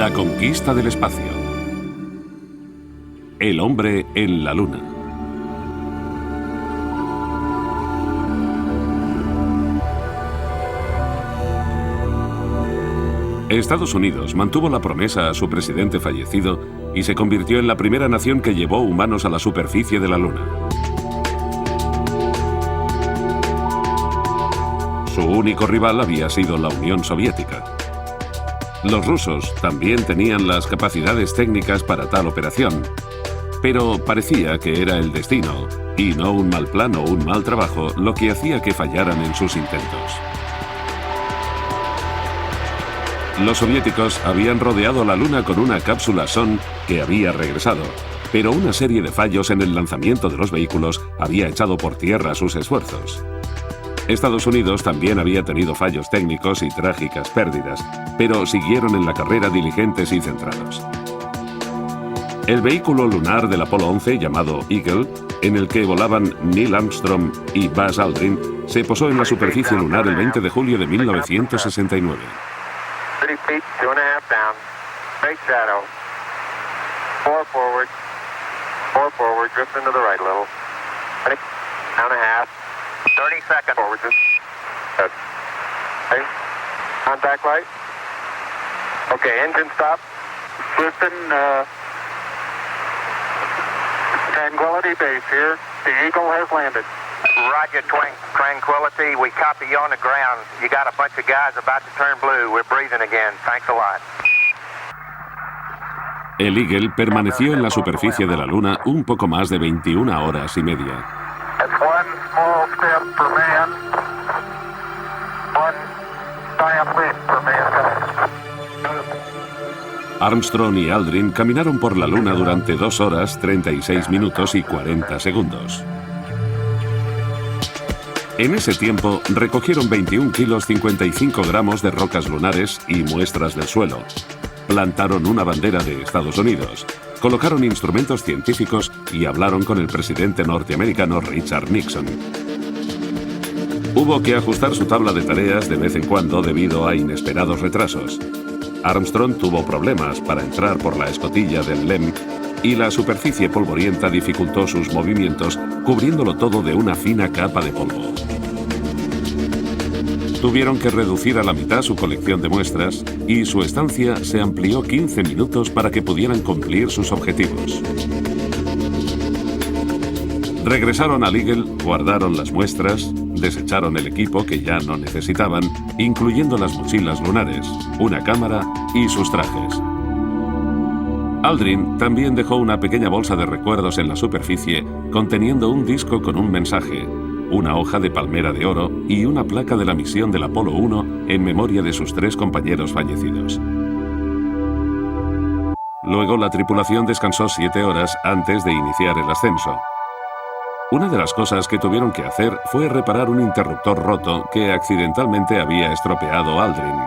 La conquista del espacio. El hombre en la Luna. Estados Unidos mantuvo la promesa a su presidente fallecido y se convirtió en la primera nación que llevó humanos a la superficie de la Luna. Su único rival había sido la Unión Soviética. Los rusos también tenían las capacidades técnicas para tal operación, pero parecía que era el destino, y no un mal plan o un mal trabajo, lo que hacía que fallaran en sus intentos. Los soviéticos habían rodeado la Luna con una cápsula Son que había regresado, pero una serie de fallos en el lanzamiento de los vehículos había echado por tierra sus esfuerzos. Estados Unidos también había tenido fallos técnicos y trágicas pérdidas, pero siguieron en la carrera diligentes y centrados. El vehículo lunar del Apolo 11, llamado Eagle, en el que volaban Neil Armstrong y Buzz Aldrin, se posó en la superficie lunar el 20 de julio de 1969. 30 feet, 2.5 down. Great shadow. 4 forward, drift into the right a little. 20, down a half. 30 seconds. Forward, just. Good. Okay. Contact light. Okay, engine stop. Houston, Tranquility Base here. The Eagle has landed. Roger, Tranquility. We copy you on the ground. You got a bunch of guys about to turn blue. We're breathing again. Thanks a lot. El Eagle permaneció en la superficie de la Luna un poco más de 21 horas y media. That's one small step for man, one giant leap for mankind. Armstrong y Aldrin caminaron por la Luna durante 2 horas, 36 minutos y 40 segundos. En ese tiempo recogieron 21 kilos 55 gramos de rocas lunares y muestras del suelo. Plantaron una bandera de Estados Unidos, colocaron instrumentos científicos y hablaron con el presidente norteamericano Richard Nixon. Hubo que ajustar su tabla de tareas de vez en cuando debido a inesperados retrasos. Armstrong tuvo problemas para entrar por la escotilla del LEM y la superficie polvorienta dificultó sus movimientos, cubriéndolo todo de una fina capa de polvo. Tuvieron que reducir a la mitad su colección de muestras y su estancia se amplió 15 minutos para que pudieran cumplir sus objetivos. Regresaron al Eagle, guardaron las muestras, desecharon el equipo que ya no necesitaban, incluyendo las mochilas lunares, una cámara y sus trajes. Aldrin también dejó una pequeña bolsa de recuerdos en la superficie conteniendo un disco con un mensaje, una hoja de palmera de oro y una placa de la misión del Apolo 1 en memoria de sus 3 compañeros fallecidos. Luego la tripulación descansó 7 horas antes de iniciar el ascenso. Una de las cosas que tuvieron que hacer fue reparar un interruptor roto que accidentalmente había estropeado Aldrin.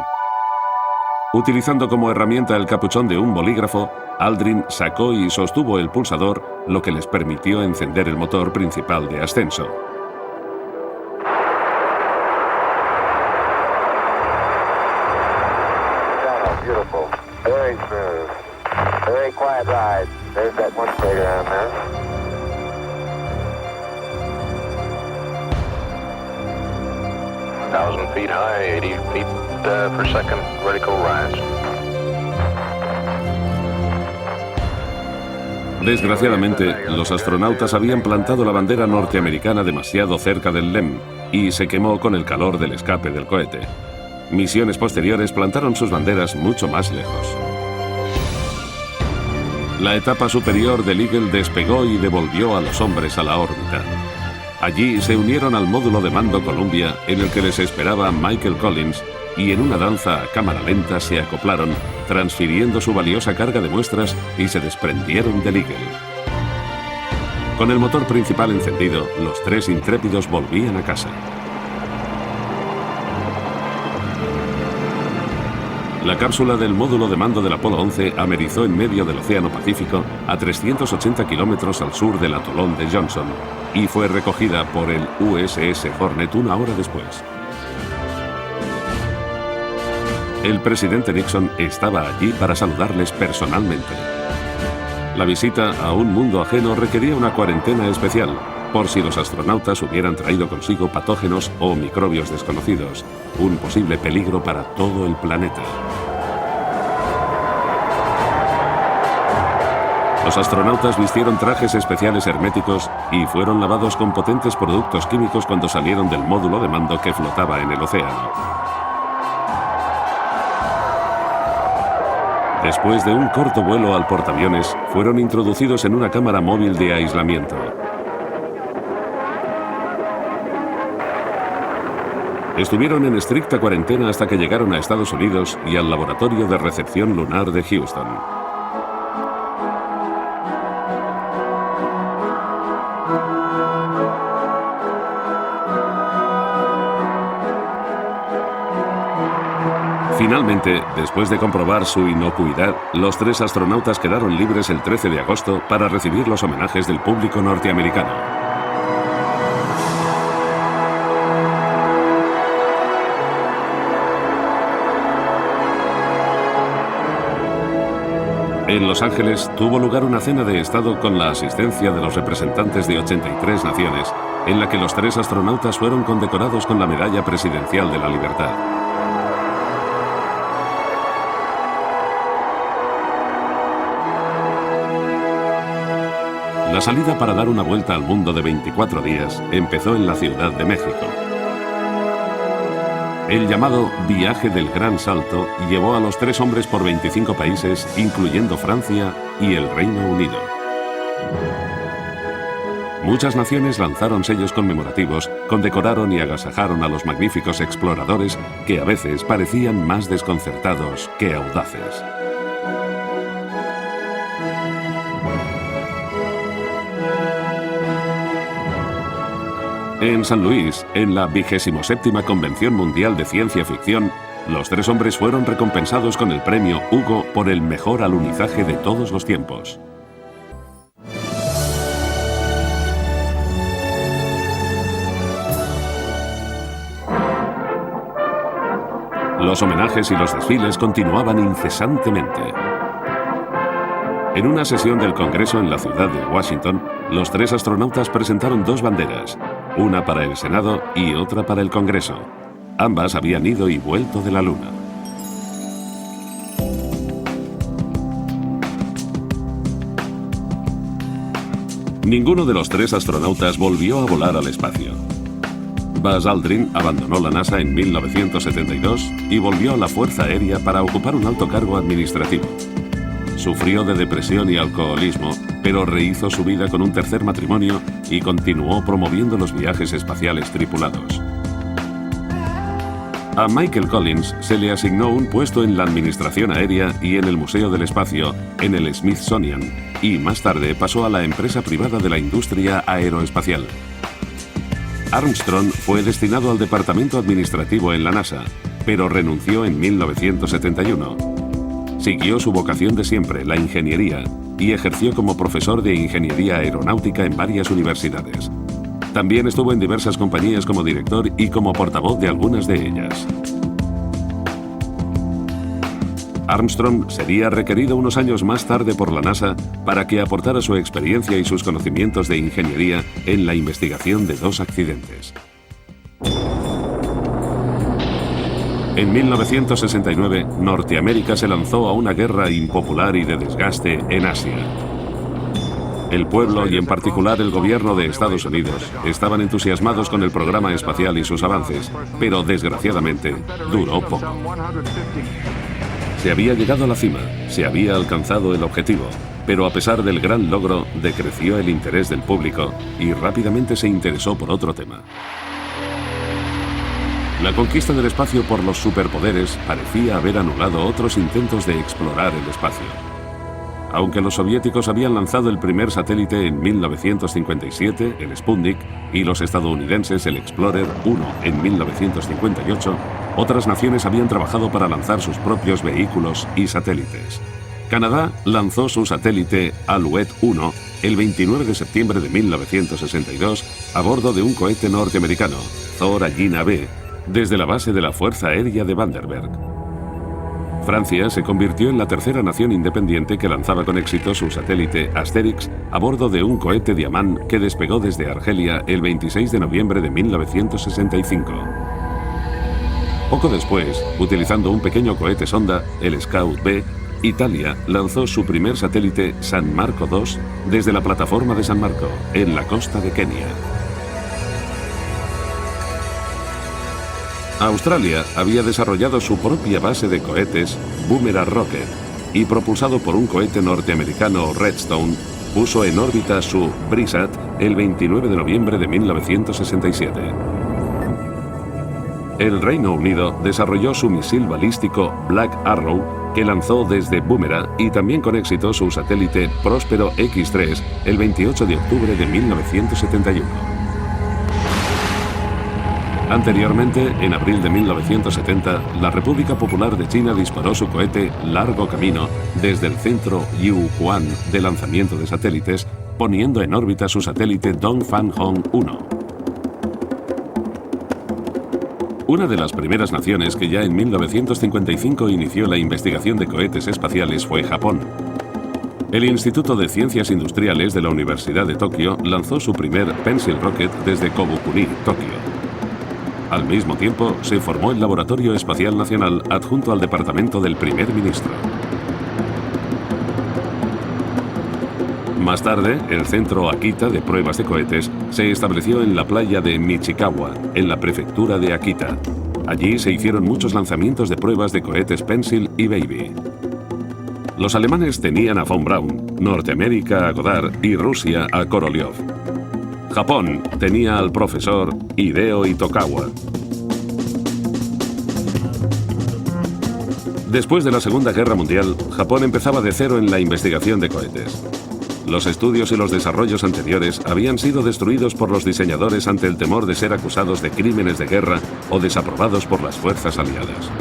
Utilizando como herramienta el capuchón de un bolígrafo, Aldrin sacó y sostuvo el pulsador, lo que les permitió encender el motor principal de ascenso. Beautiful. Very smooth. Very quiet ride. There's that one figure on there. 1,000 feet high, 80 feet per second vertical rise. Desgraciadamente, los astronautas habían plantado la bandera norteamericana demasiado cerca del LEM y se quemó con el calor del escape del cohete. Misiones posteriores plantaron sus banderas mucho más lejos. La etapa superior del Eagle despegó y devolvió a los hombres a la órbita. Allí se unieron al módulo de mando Columbia, en el que les esperaba Michael Collins, y en una danza a cámara lenta se acoplaron, transfiriendo su valiosa carga de muestras y se desprendieron del Eagle. Con el motor principal encendido, los 3 intrépidos volvían a casa. La cápsula del módulo de mando del Apolo 11 amerizó en medio del Océano Pacífico a 380 kilómetros al sur del atolón de Johnson y fue recogida por el USS Hornet 1 hora después. El presidente Nixon estaba allí para saludarles personalmente. La visita a un mundo ajeno requería una cuarentena especial, por si los astronautas hubieran traído consigo patógenos o microbios desconocidos, un posible peligro para todo el planeta. Los astronautas vistieron trajes especiales herméticos y fueron lavados con potentes productos químicos cuando salieron del módulo de mando que flotaba en el océano. Después de un corto vuelo al portaaviones, fueron introducidos en una cámara móvil de aislamiento. Estuvieron en estricta cuarentena hasta que llegaron a Estados Unidos y al Laboratorio de Recepción Lunar de Houston. Finalmente, después de comprobar su inocuidad, los 3 astronautas quedaron libres el 13 de agosto para recibir los homenajes del público norteamericano. En Los Ángeles tuvo lugar una cena de Estado con la asistencia de los representantes de 83 naciones, en la que los 3 astronautas fueron condecorados con la Medalla Presidencial de la Libertad. La salida para dar una vuelta al mundo de 24 días empezó en la Ciudad de México. El llamado Viaje del Gran Salto llevó a los 3 hombres por 25 países, incluyendo Francia y el Reino Unido. Muchas naciones lanzaron sellos conmemorativos, condecoraron y agasajaron a los magníficos exploradores que a veces parecían más desconcertados que audaces. En San Luis, en la 27ª Convención Mundial de Ciencia Ficción, los 3 hombres fueron recompensados con el premio Hugo por el mejor alunizaje de todos los tiempos. Los homenajes y los desfiles continuaban incesantemente. En una sesión del Congreso en la ciudad de Washington, los 3 astronautas presentaron 2 banderas, una para el Senado y otra para el Congreso. Ambas habían ido y vuelto de la Luna. Ninguno de los 3 astronautas volvió a volar al espacio. Buzz Aldrin abandonó la NASA en 1972 y volvió a la Fuerza Aérea para ocupar un alto cargo administrativo. Sufrió de depresión y alcoholismo, pero rehizo su vida con un tercer matrimonio y continuó promoviendo los viajes espaciales tripulados. A Michael Collins se le asignó un puesto en la Administración Aérea y en el Museo del Espacio, en el Smithsonian, y más tarde pasó a la empresa privada de la industria aeroespacial. Armstrong fue destinado al departamento administrativo en la NASA, pero renunció en 1971. Siguió su vocación de siempre, la ingeniería, y ejerció como profesor de ingeniería aeronáutica en varias universidades. También estuvo en diversas compañías como director y como portavoz de algunas de ellas. Armstrong sería requerido unos años más tarde por la NASA para que aportara su experiencia y sus conocimientos de ingeniería en la investigación de 2 accidentes. En 1969, Norteamérica se lanzó a una guerra impopular y de desgaste en Asia. El pueblo y en particular el gobierno de Estados Unidos estaban entusiasmados con el programa espacial y sus avances, pero desgraciadamente duró poco. Se había llegado a la cima, se había alcanzado el objetivo, pero a pesar del gran logro, decreció el interés del público y rápidamente se interesó por otro tema. La conquista del espacio por los superpoderes parecía haber anulado otros intentos de explorar el espacio. Aunque los soviéticos habían lanzado el primer satélite en 1957, el Sputnik, y los estadounidenses el Explorer 1 en 1958, otras naciones habían trabajado para lanzar sus propios vehículos y satélites. Canadá lanzó su satélite Alouette 1 el 29 de septiembre de 1962 a bordo de un cohete norteamericano, Thor Agena B, desde la base de la Fuerza Aérea de Vandenberg. Francia se convirtió en la tercera nación independiente que lanzaba con éxito su satélite Asterix a bordo de un cohete Diamant que despegó desde Argelia el 26 de noviembre de 1965. Poco después, utilizando un pequeño cohete sonda, el Scout B, Italia lanzó su primer satélite San Marco II desde la plataforma de San Marco, en la costa de Kenia. Australia había desarrollado su propia base de cohetes, Boomerang Rocket, y propulsado por un cohete norteamericano Redstone, puso en órbita su BRISAT el 29 de noviembre de 1967. El Reino Unido desarrolló su misil balístico Black Arrow, que lanzó desde Boomerang, y también con éxito su satélite Próspero X3 el 28 de octubre de 1971. Anteriormente, en abril de 1970, la República Popular de China disparó su cohete Largo Camino desde el centro Yihuan de lanzamiento de satélites, poniendo en órbita su satélite Dongfang-Hong 1. Una de las primeras naciones que ya en 1955 inició la investigación de cohetes espaciales fue Japón. El Instituto de Ciencias Industriales de la Universidad de Tokio lanzó su primer Pencil Rocket desde Kobukuni, Tokio. Al mismo tiempo, se formó el Laboratorio Espacial Nacional adjunto al departamento del primer ministro. Más tarde, el centro Akita de pruebas de cohetes se estableció en la playa de Michikawa, en la prefectura de Akita. Allí se hicieron muchos lanzamientos de pruebas de cohetes Pencil y Baby. Los alemanes tenían a von Braun, Norteamérica a Goddard y Rusia a Korolev. Japón tenía al profesor Hideo Itokawa. Después de la Segunda Guerra Mundial, Japón empezaba de cero en la investigación de cohetes. Los estudios y los desarrollos anteriores habían sido destruidos por los diseñadores ante el temor de ser acusados de crímenes de guerra o desaprobados por las fuerzas aliadas.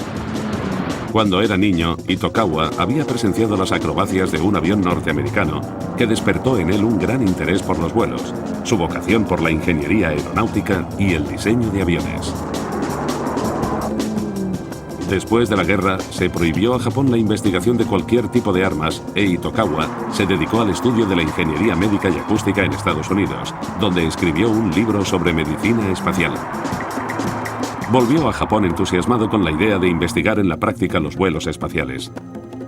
Cuando era niño, Itokawa había presenciado las acrobacias de un avión norteamericano que despertó en él un gran interés por los vuelos, su vocación por la ingeniería aeronáutica y el diseño de aviones. Después de la guerra, se prohibió a Japón la investigación de cualquier tipo de armas e Itokawa se dedicó al estudio de la ingeniería médica y acústica en Estados Unidos, donde escribió un libro sobre medicina espacial. Volvió a Japón entusiasmado con la idea de investigar en la práctica los vuelos espaciales.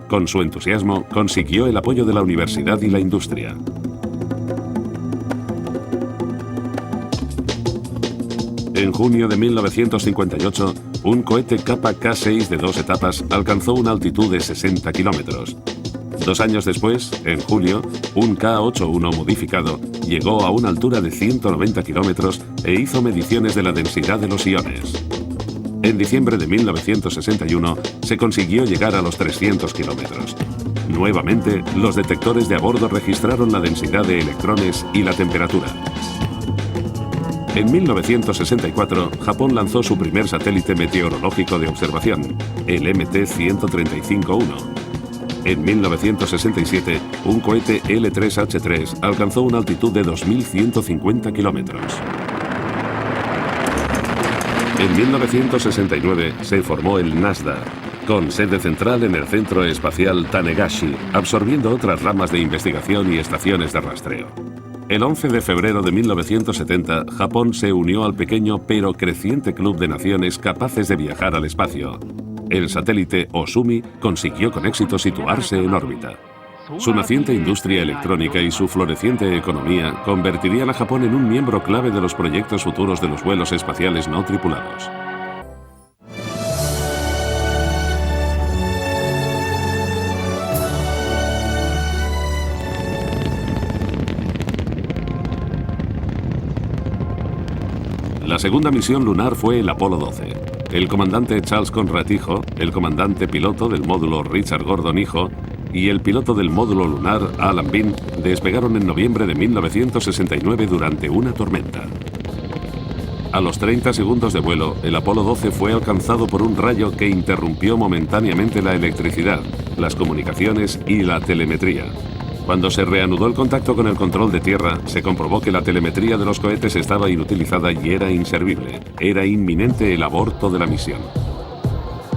Con su entusiasmo, consiguió el apoyo de la universidad y la industria. En junio de 1958, un cohete Kappa K6 de 2 etapas alcanzó una altitud de 60 kilómetros. 2 años después, en julio, un K-81 modificado llegó a una altura de 190 kilómetros e hizo mediciones de la densidad de los iones. En diciembre de 1961 se consiguió llegar a los 300 kilómetros. Nuevamente, los detectores de a bordo registraron la densidad de electrones y la temperatura. En 1964, Japón lanzó su primer satélite meteorológico de observación, el MT-135-1. En 1967, un cohete L3H3 alcanzó una altitud de 2.150 kilómetros. En 1969 se formó el NASDA, con sede central en el Centro Espacial Tanegashi, absorbiendo otras ramas de investigación y estaciones de rastreo. El 11 de febrero de 1970, Japón se unió al pequeño pero creciente club de naciones capaces de viajar al espacio. El satélite Osumi consiguió con éxito situarse en órbita. Su naciente industria electrónica y su floreciente economía convertirían a Japón en un miembro clave de los proyectos futuros de los vuelos espaciales no tripulados. La segunda misión lunar fue el Apolo 12. El comandante Charles Conrad hijo, el comandante piloto del módulo Richard Gordon hijo y el piloto del módulo lunar Alan Bean despegaron en noviembre de 1969 durante una tormenta. A los 30 segundos de vuelo, el Apolo 12 fue alcanzado por un rayo que interrumpió momentáneamente la electricidad, las comunicaciones y la telemetría. Cuando se reanudó el contacto con el control de tierra, se comprobó que la telemetría de los cohetes estaba inutilizada y era inservible. Era inminente el aborto de la misión.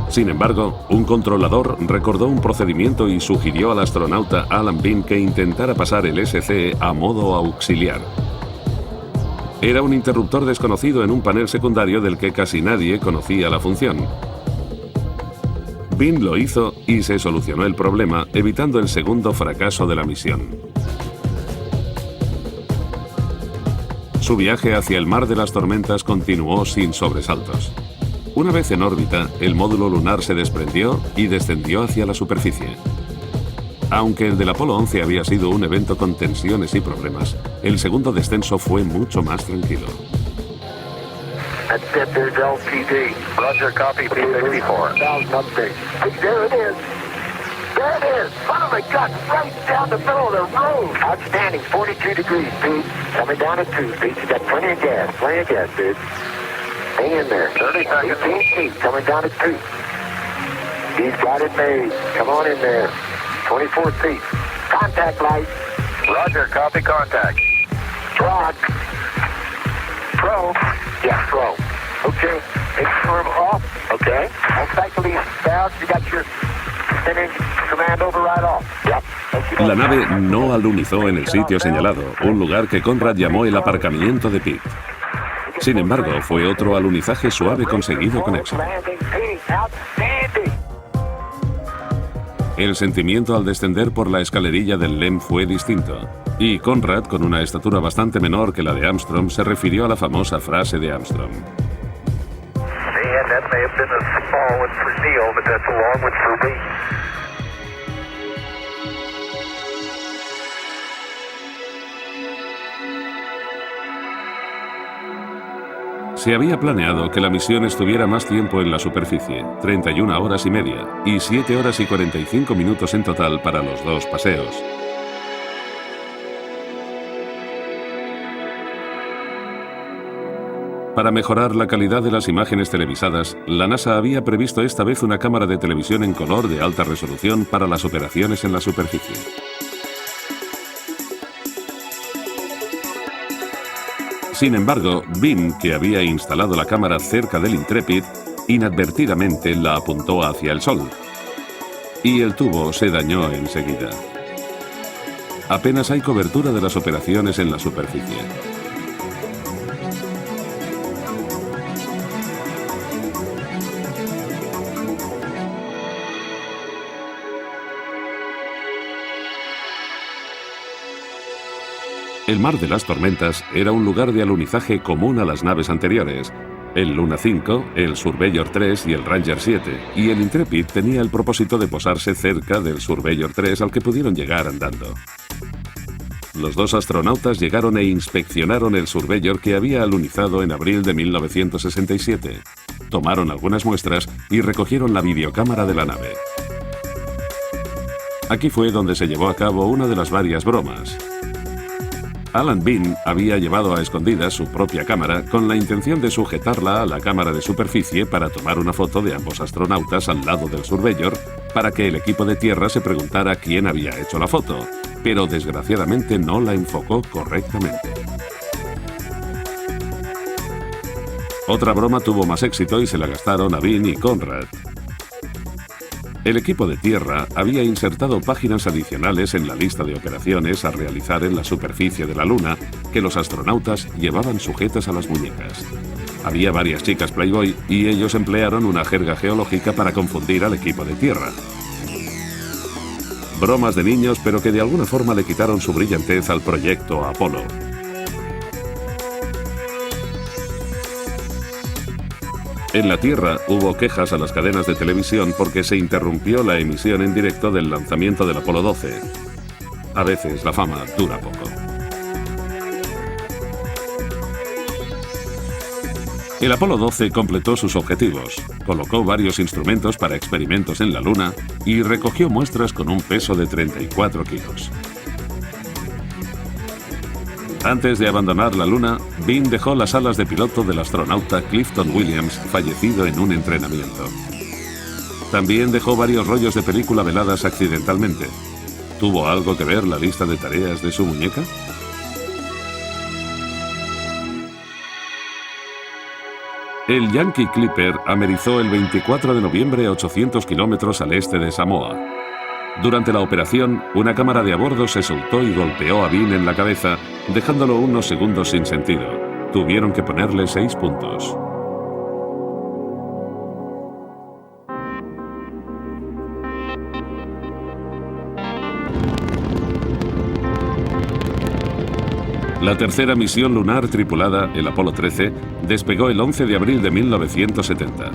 Sin embargo, un controlador recordó un procedimiento y sugirió al astronauta Alan Bean que intentara pasar el SCE a modo auxiliar. Era un interruptor desconocido en un panel secundario del que casi nadie conocía la función. Bean lo hizo y se solucionó el problema, evitando el segundo fracaso de la misión. Su viaje hacia el mar de las tormentas continuó sin sobresaltos. Una vez en órbita, el módulo lunar se desprendió y descendió hacia la superficie. Aunque el del Apolo 11 había sido un evento con tensiones y problemas, el segundo descenso fue mucho más tranquilo. That's it, there's LPD. Roger, copy, P-64. 1,000 update. Hey, there it is. There it is. Son of a gun, right down the middle of the road. Outstanding, 42 degrees, Pete. Coming down at 2, Pete. You got plenty of gas, dude. Hang in there. 30 seconds. 18 feet, coming down at 2. He's got it made. Come on in there. 24 feet. Contact light. Roger, copy, contact. Rock. Pro. Yeah, pro. Okay. Inform off. Okay. On cycle east bound. You got your spinning command override off. Yep. La nave no alunizó en el sitio señalado, un lugar que Conrad llamó el aparcamiento de Pete. Sin embargo, fue otro alunizaje suave conseguido con éxito. El sentimiento al descender por la escalerilla del LEM fue distinto, y Conrad, con una estatura bastante menor que la de Armstrong, se refirió a la famosa frase de Armstrong. Se había planeado que la misión estuviera más tiempo en la superficie, 31 horas y media, y 7 horas y 45 minutos en total para los dos paseos. Para mejorar la calidad de las imágenes televisadas, la NASA había previsto esta vez una cámara de televisión en color de alta resolución para las operaciones en la superficie. Sin embargo, Bean, que había instalado la cámara cerca del Intrepid, inadvertidamente la apuntó hacia el Sol. Y el tubo se dañó enseguida. Apenas hay cobertura de las operaciones en la superficie. El mar de las tormentas era un lugar de alunizaje común a las naves anteriores, el Luna 5, el Surveyor 3 y el Ranger 7, y el Intrepid tenía el propósito de posarse cerca del Surveyor 3 al que pudieron llegar andando. Los dos astronautas llegaron e inspeccionaron el Surveyor que había alunizado en abril de 1967. Tomaron algunas muestras y recogieron la videocámara de la nave. Aquí fue donde se llevó a cabo una de las varias bromas. Alan Bean había llevado a escondidas su propia cámara con la intención de sujetarla a la cámara de superficie para tomar una foto de ambos astronautas al lado del Surveyor para que el equipo de tierra se preguntara quién había hecho la foto, pero desgraciadamente no la enfocó correctamente. Otra broma tuvo más éxito y se la gastaron a Bean y Conrad. El equipo de tierra había insertado páginas adicionales en la lista de operaciones a realizar en la superficie de la Luna que los astronautas llevaban sujetas a las muñecas. Había varias chicas Playboy y ellos emplearon una jerga geológica para confundir al equipo de tierra. Bromas de niños, pero que de alguna forma le quitaron su brillantez al proyecto Apolo. En la Tierra hubo quejas a las cadenas de televisión porque se interrumpió la emisión en directo del lanzamiento del Apolo 12. A veces la fama dura poco. El Apolo 12 completó sus objetivos, colocó varios instrumentos para experimentos en la Luna y recogió muestras con un peso de 34 kilos. Antes de abandonar la Luna, Bean dejó las alas de piloto del astronauta Clifton Williams, fallecido en un entrenamiento. También dejó varios rollos de película veladas accidentalmente. ¿Tuvo algo que ver la lista de tareas de su muñeca? El Yankee Clipper amerizó el 24 de noviembre a 800 kilómetros al este de Samoa. Durante la operación, una cámara de a bordo se soltó y golpeó a Bean en la cabeza, dejándolo unos segundos sin sentido. Tuvieron que ponerle 6 puntos. La tercera misión lunar tripulada, el Apolo 13, despegó el 11 de abril de 1970.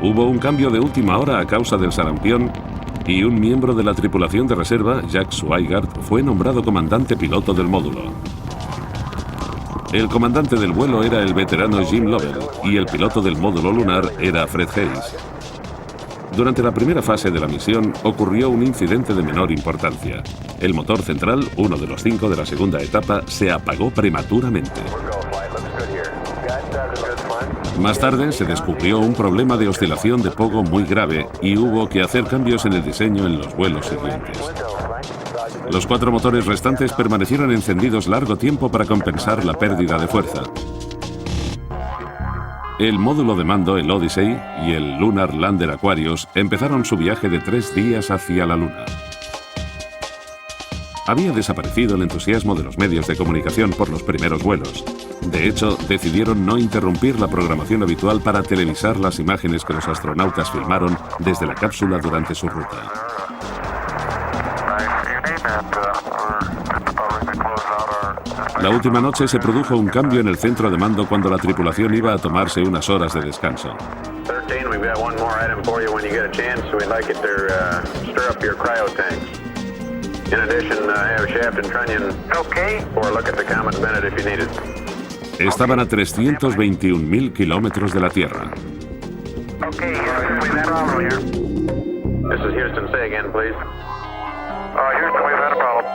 Hubo un cambio de última hora a causa del sarampión y un miembro de la tripulación de reserva, Jack Swigart, fue nombrado comandante piloto del módulo. El comandante del vuelo era el veterano Jim Lovell y el piloto del módulo lunar era Fred Hayes. Durante la primera fase de la misión ocurrió un incidente de menor importancia. El motor central, uno de los 5 de la segunda etapa, se apagó prematuramente. Más tarde se descubrió un problema de oscilación de pogo muy grave y hubo que hacer cambios en el diseño en los vuelos siguientes. Los 4 motores restantes permanecieron encendidos largo tiempo para compensar la pérdida de fuerza. El módulo de mando, el Odyssey, y el Lunar Lander Aquarius empezaron su viaje de 3 días hacia la Luna. Había desaparecido el entusiasmo de los medios de comunicación por los primeros vuelos. De hecho, decidieron no interrumpir la programación habitual para televisar las imágenes que los astronautas filmaron desde la cápsula durante su ruta. La última noche se produjo un cambio en el centro de mando cuando la tripulación iba a tomarse unas horas de descanso. Estaban a 321.000 kilómetros de la Tierra. This is Houston. Say again, please. Houston, we've had a problem.